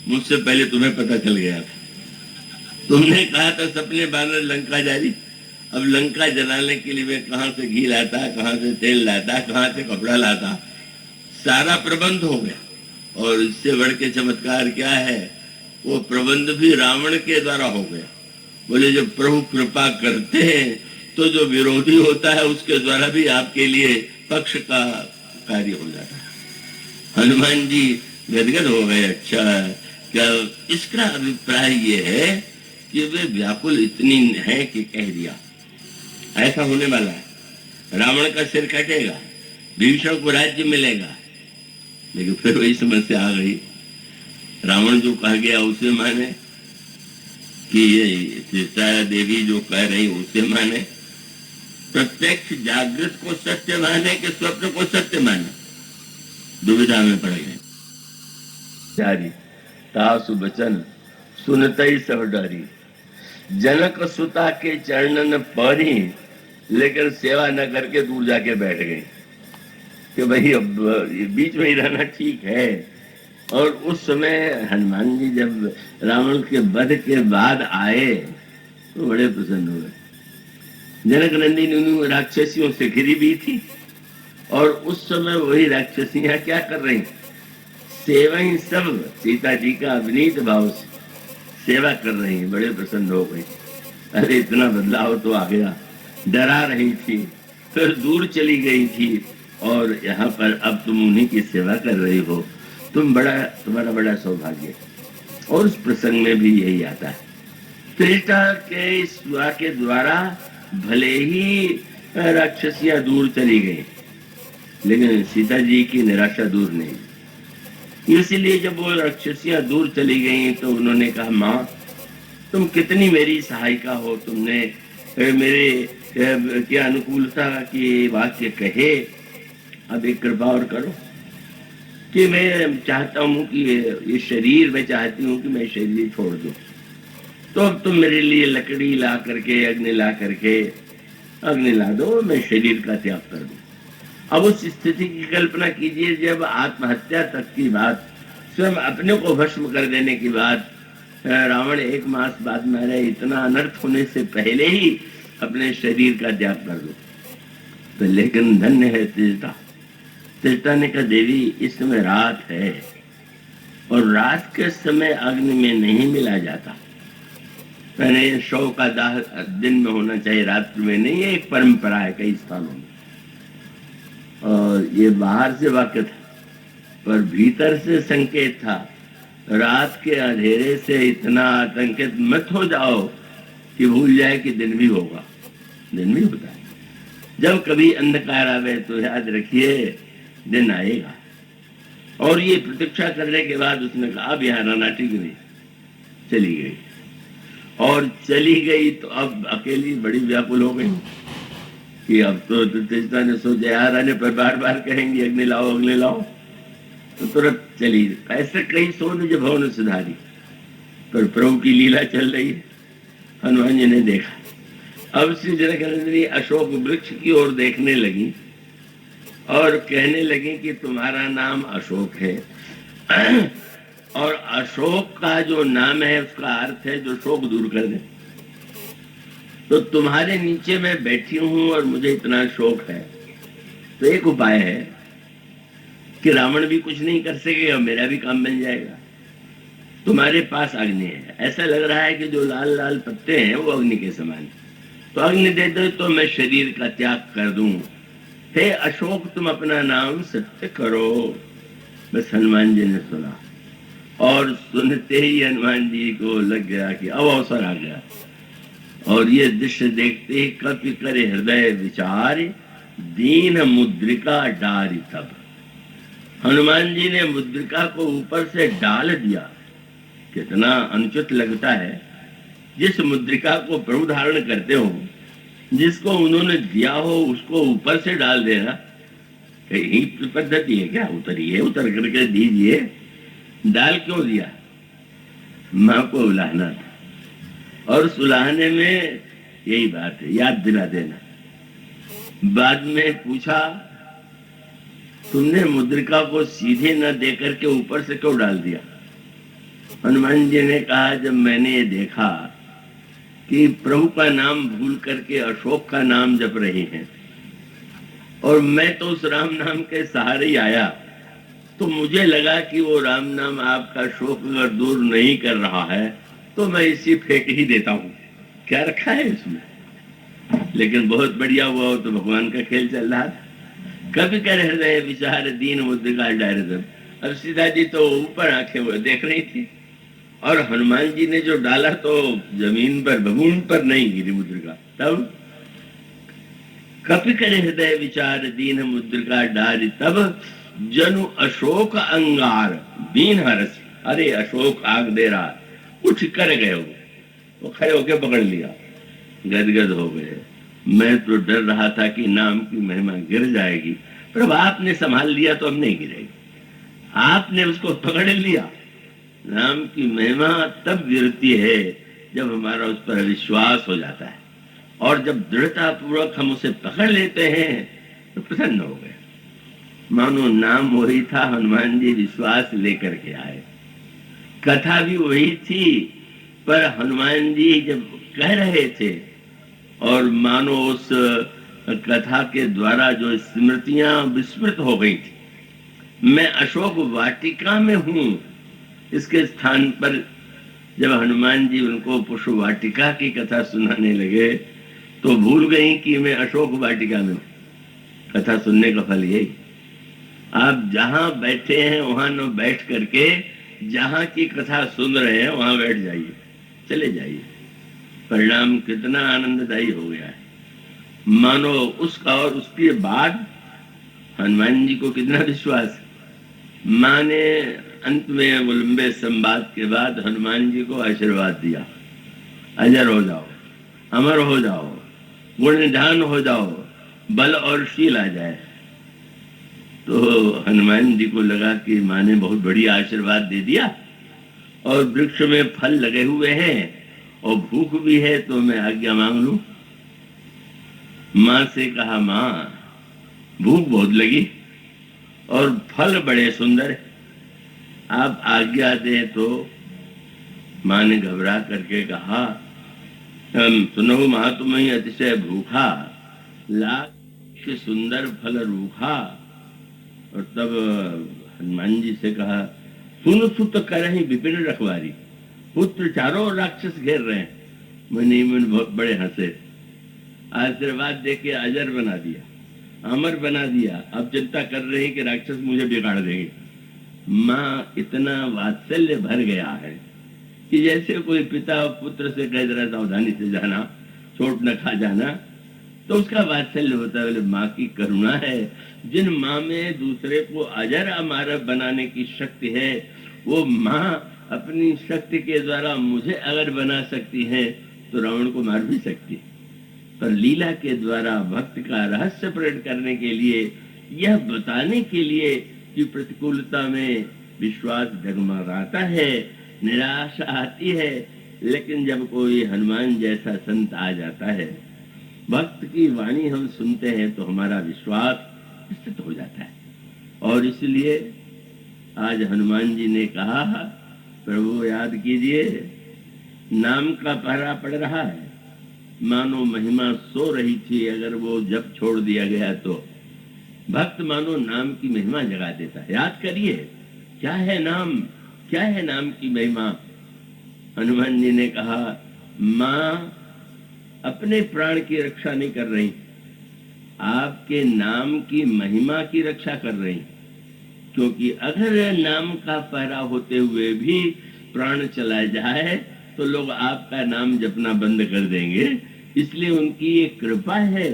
Speaker 1: मुझसे पहले तुम्हें पता चल गया था, तुमने कहा था सपने बानर लंका जारी। अब लंका जलाने के लिए मैं कहां से घी लाता, कहां से तेल लाता, कहां से कपड़ा लाता, सारा प्रबंध हो गया। और इससे बढ़ के चमत्कार क्या है, वो प्रबंध भी रावण के द्वारा हो गया। बोले जब प्रभु कृपा करते हैं तो जो विरोधी होता है उसके द्वारा भी आपके लिए पक्ष का कार्य हो जाता है। हनुमान जी गदगद हो गए। अच्छा, क्या इसका अभिप्राय ये है कि वे व्याकुल इतनी है कि कह दिया ऐसा होने वाला है, रावण का सिर कटेगा, भीषण को राज्य मिलेगा। लेकिन फिर वही समस्या आ गई, रावण जो कहा गया उसे माने कि ये सीता देवी जो कह रही उसे माने, प्रत्यक्ष जागृत को सत्य माने कि स्वप्न को सत्य माने, दुविधा में पड़ गए। जारी तासु बचन सुनतई सब डरी, जनक सुता के चरणन परी, लेकिन सेवा न करके दूर जाके बैठ गए कि भाई अब बीच में ही रहना ठीक है। और उस समय हनुमान जी जब रावण के वध के बाद आए तो बड़े प्रसन्न हुए। जनक नंदिनी राक्षसियों से घिरी भी थी और उस समय वही राक्षसियां क्या कर रही, सेवा ही सब सीता जी का अविनीत भाव से सेवा कर रही हैं। बड़े प्रसन्न हो गए, अरे इतना बदलाव तो आ गया। डरा रही थी, फिर दूर चली गई थी और यहाँ पर अब तुम उन्हीं की सेवा कर रही हो, तुम्हारा बड़ा सौभाग्य। और उस प्रसंग में भी यही आता है, त्रेता के इस दुआ के द्वारा भले ही राक्षसियां दूर चली गई, लेकिन सीता जी की निराशा दूर नहीं। इसीलिए जब वो राक्षसियां दूर चली गई तो उन्होंने कहा, माँ तुम कितनी मेरी सहायिका हो, तुमने मेरे क्या अनुकूलता की वाक्य कहे, अब एक कृपा और करो कि मैं चाहता हूं कि ये शरीर, मैं चाहती हूँ कि मैं शरीर छोड़ दूं, तो अब तुम मेरे लिए लकड़ी ला करके, अग्नि ला करके, अग्नि ला दो, मैं शरीर का त्याग कर दूं। अब उस स्थिति की कल्पना कीजिए जब आत्महत्या तक की बात, स्वयं अपने को भस्म कर देने की बात, रावण 1 मास बाद मारे, इतना अनर्थ होने से पहले ही अपने शरीर का त्याग कर दो। तो लेकिन धन्य है त्रिजटा। त्रिजटा ने कहा, देवी इस समय रात है और रात के समय अग्नि में नहीं मिला जाता, मैंने शव का दाह दिन में होना चाहिए, रात्रि में नहीं। ये एक परंपरा है कई स्थानों में, और ये बाहर से वाक्य था पर भीतर से संकेत था, रात के अंधेरे से इतना आतंकित मत हो जाओ कि भूल जाए कि दिन भी होगा। दिन भी होता है, जब कभी अंधकार आवे तो याद रखिए दिन आएगा। और ये प्रतीक्षा करने के बाद उसने कहा, अब यहाँ रहना ठीक नहीं। चली गई, और चली गई तो अब अकेली बड़ी व्याकुल हो गई कि अब तो तेजता ने सोचा यार आने पर बार बार कहेंगी अग्नि लाओ अग्नि लाओ, तो तुरंत चली। ऐसे कई सोच जो भवन सुधारी, पर प्रभु की लीला चल रही है। हनुमान जी ने देखा, अब श्री जनकनंदिनी अशोक वृक्ष की ओर देखने लगी और कहने लगी कि तुम्हारा नाम अशोक है और अशोक का जो नाम है उसका अर्थ है जो शोक दूर कर दे। तो तुम्हारे नीचे मैं बैठी हूं और मुझे इतना शोक है, तो एक उपाय है कि रावण भी कुछ नहीं कर सकेगा, मेरा भी काम बन जाएगा। तुम्हारे पास अग्नि है, ऐसा लग रहा है कि जो लाल लाल पत्ते हैं वो अग्नि के समान, तो अग्नि दे दो तो मैं शरीर का त्याग कर दूं। हे अशोक तुम अपना नाम सत्य करो। बस हनुमान जी ने सुना और सुनते ही हनुमान जी को लग गया कि अब अवसर आ गया। और ये दृश्य देखते ही कपि करे हृदय विचार, दीन मुद्रिका डारी तब। हनुमान जी ने मुद्रिका को ऊपर से डाल दिया। कितना अनुचित लगता है, जिस मुद्रिका को प्रभु धारण करते हो, जिसको उन्होंने दिया हो, उसको ऊपर से डाल देना कहीं पद्धति है क्या? उतरिए, उतर करके दीजिए। डाल क्यों दिया? माँ को उलाहना था, और सुलाहने में यही बात है, याद दिला देना। बाद में पूछा, तुमने मुद्रिका को सीधे न देकर के ऊपर से क्यों डाल दिया? हनुमान जी ने कहा, जब मैंने ये देखा कि प्रभु का नाम भूल करके अशोक का नाम जप रहे हैं और मैं तो उस राम नाम के सहारे ही आया, तो मुझे लगा कि वो राम नाम आपका शोक अगर दूर नहीं कर रहा है तो मैं इसी फेंक ही देता हूँ। क्या रखा है इसमें? लेकिन बहुत बढ़िया हुआ हो तो भगवान का खेल चल रहा था। कभी कर हृदय विचार दीन मुद्रिका डायर दब। अब सीता जी तो ऊपर आंखें वो देख रही थी, और हनुमान जी ने जो डाला तो जमीन पर बबून पर नहीं गिरी मुद्रिका। तब कपि करे हृदय विचार दीन मुद्रिका डारी तब जनु अशोक अंगार बीन हरस। अरे अशोक आग दे रहा, उठ कर गए वो खड़े होके पकड़ लिया, गदगद हो गए। मैं तो डर रहा था कि नाम की महिमा गिर जाएगी, पर अब आपने संभाल लिया तो अब नहीं गिरेगी। आपने उसको पकड़ लिया। नाम की महिमा तब गिरती है जब हमारा उस पर विश्वास हो जाता है, और जब दृढ़ता पूर्वक हम उसे पकड़ लेते हैं तो प्रसन्न हो गए। मानो नाम वही था, हनुमान जी विश्वास लेकर के आए। कथा भी वही थी, पर हनुमान जी जब कह रहे थे और मानो उस कथा के द्वारा जो स्मृतियां विस्मृत हो गई थी। मैं अशोक वाटिका में हूं, इसके स्थान पर जब हनुमान जी उनको पुष्प वाटिका की कथा सुनाने लगे तो भूल गई कि मैं अशोक वाटिका में हूं। कथा सुनने का फल यही, आप जहां बैठे हैं वहां न बैठ करके जहां की कथा सुन रहे हैं वहां बैठ जाइए, चले जाइए। परिणाम कितना आनंददायी हो गया है। मानो उसका और उसके बाद हनुमान जी को कितना विश्वास। माँ ने अंत में वो लंबे संवाद के बाद हनुमान जी को आशीर्वाद दिया, अजर हो जाओ, अमर हो जाओ, गुणधान हो जाओ, बल और शील आ जाए। तो हनुमान जी को लगा कि माँ ने बहुत बढ़िया आशीर्वाद दे दिया, और वृक्ष में फल लगे हुए हैं और भूख भी है, तो मैं आज्ञा मांग लूं। माँ से कहा, माँ भूख बहुत लगी और फल बड़े सुंदर है, आप आज्ञा दें तो। माँ ने घबरा करके कहा, सुनो माँ, तुम्हें अतिशय भूखा लाख के सुंदर फल रूखा। और तब हनुमान जी से कहा, सुन सुत करहि विपिन रखवारी, पुत्र चारों राक्षस घेर रहे हैं। मनी मन बहुत बड़े हंसे, आशीर्वाद देके अजर बना दिया, अमर बना दिया, अब चिंता कर रहे हैं कि राक्षस मुझे बिगाड़ देंगे। माँ इतना वात्सल्य भर गया है कि जैसे कोई पिता पुत्र से कह रहा सावधानी से जाना, चोट न खा जाना, तो उसका वात्सल्य होता है। माँ की करुणा है। जिन माँ में दूसरे को अजर अमर बनाने की शक्ति है, वो माँ अपनी शक्ति के द्वारा मुझे अगर बना सकती है तो रावण को मार भी सकती है। पर लीला के द्वारा भक्त का रहस्य प्रकट करने के लिए, यह बताने के लिए कि प्रतिकूलता में विश्वास डगमगाता है, निराशा आती है, लेकिन जब कोई हनुमान जैसा संत आ जाता है, भक्त की वाणी हम सुनते हैं, तो हमारा विश्वास स्थित हो जाता है। और इसलिए आज हनुमान जी ने कहा, प्रभु याद कीजिए, नाम का पहरा पड़ रहा है, मानो महिमा सो रही थी, अगर वो जब छोड़ दिया गया तो भक्त मानो नाम की महिमा जगा देता है। याद करिए, क्या है नाम, क्या है नाम की महिमा। हनुमान जी ने कहा, माँ अपने प्राण की रक्षा नहीं कर रही, आपके नाम की महिमा की रक्षा कर रही। क्योंकि अगर नाम का पहरा होते हुए भी प्राण चला जाए तो लोग आपका नाम जपना बंद कर देंगे। इसलिए उनकी ये कृपा है,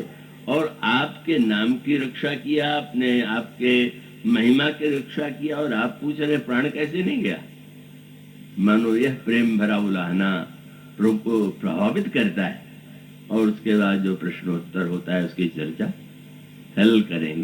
Speaker 1: और आपके नाम की रक्षा किया आपने, आपके महिमा की रक्षा किया, और आप पूछ रहे प्राण कैसे नहीं गया। मानो यह प्रेम भरा उलाहना प्रभु को प्रभावित करता है। और उसके बाद जो प्रश्नोत्तर होता है उसकी चर्चा कल करेंगे।